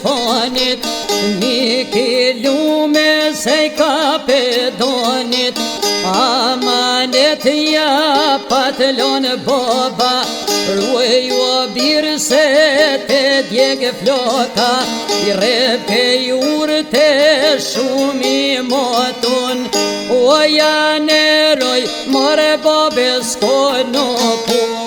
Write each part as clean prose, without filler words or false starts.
fonit, miki lume se ka pedonit. Amanet ja patlon boba, ruaj o birë se te djegë floka, i repke jurte shumë i motun, o janeroj more bobe s'kono pun.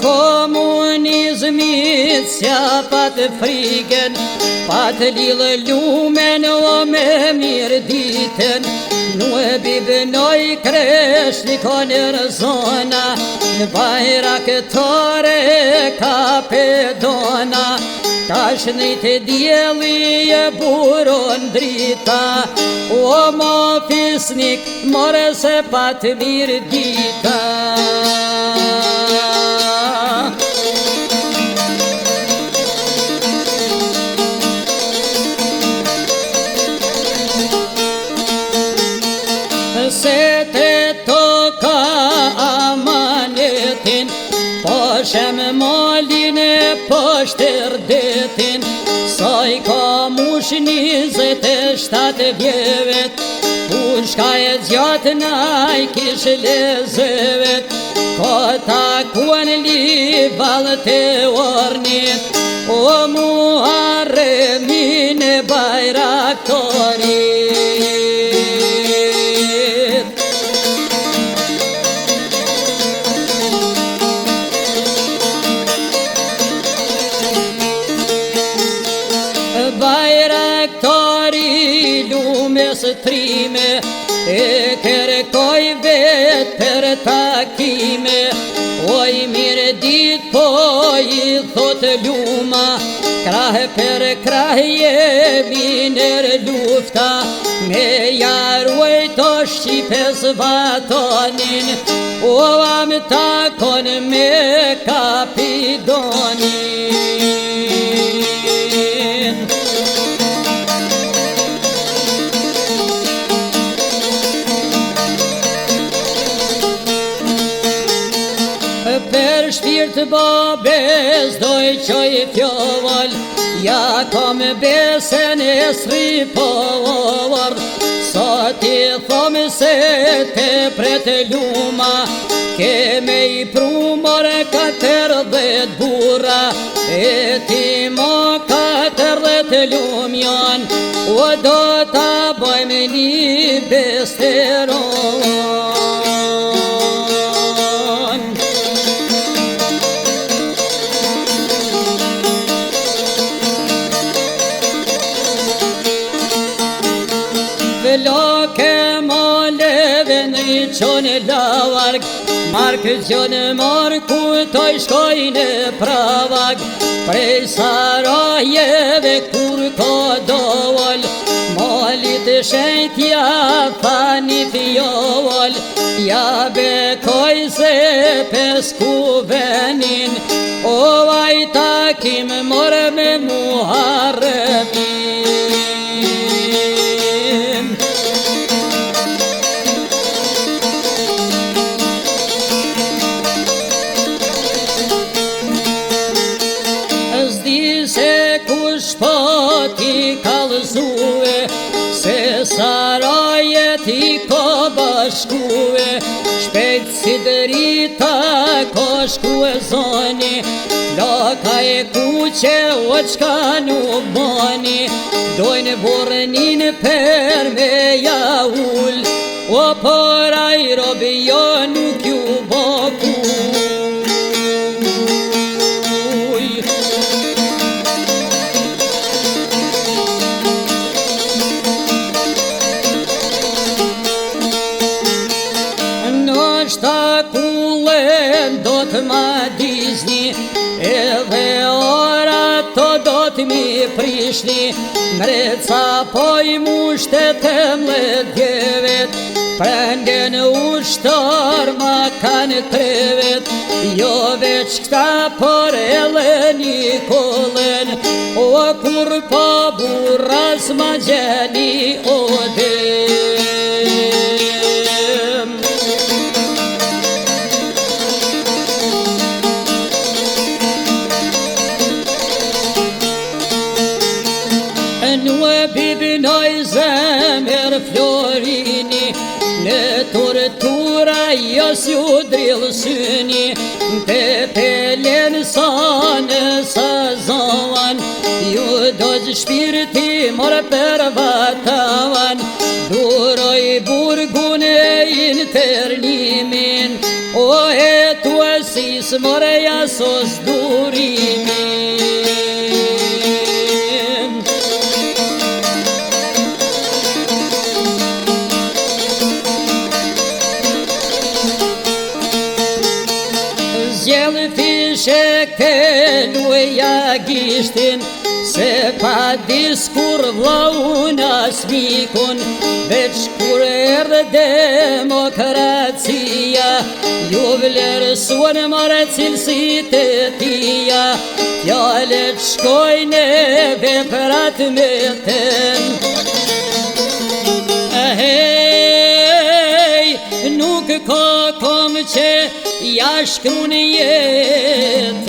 Komunizmit s'ja pat frigen, pat lillë lumen o me mirë ditën. Nuk bibnoj kresh nikoner zona, në bajrak tore ka pedona. Tash nëjtë djeli e buron drita, o mo fisnik more se pat mirë dita. Se te toka amanetin, po shem molin e po shterdetin, saj ka mush 27 vjevet, pushka e zjatë naj kish lezevet, ko takuan li valë te ornit, o Muharremin e Bajraktarit. Bajraktari lumes trime, e kërkoj vet për takime, oj mirë dit po i thot luma, krah për krah jemi nër lufta, me jaruaj të shqipes vatonin, o am takon me kapidonin. Per shpirt babes doj qoj fjoll, ja kom besen e sripovor, sa ti thom se te pret luma, ke me i prumor 40 bura, e ti mo 40 lumjan, o do ta bojmë një besteron. Loke mo leve në qonë lavarg, markë qonë marku toj shkojnë pravag, prej Sarajeve kur ka doll, molit shenjtja fani fjoll, ja bekoj se pesku venin, o aj takim more me Muharremin. Se kush po ti kalzue, se Sarajet i ko bashkue, shpejt si drita ko shkue zoni, loka e kuqe o qka nuk boni, dojnë bornin per me jaull, o por aj robi jo nuk ju boku. Shta kullen do të ma dizni, edhe ora to do të mi prishni, mreca po i mushtet e mledjevet, Prenden ushtar ma kanë krevet, jo veç këta por edhe Nikolën, o kur pa burras ma gjeni odem. Në bibinoj zemër Florini, në tortura jos ju drill syni, pe pelen sa në sazavan, ju dozh shpirti mor për vatavan, duroj burgun e internimin, o e tu asis more jasos durimin. Zjellë fishe këtë luja gishtin, se pa diskur vlaun as mikun, veç kur erdhe demokracia, ju vlerësuan marë cilësit e tia, fjallet shkojnë e veprat me ten. Hej, nuk ka kom që ja shkrun jetën.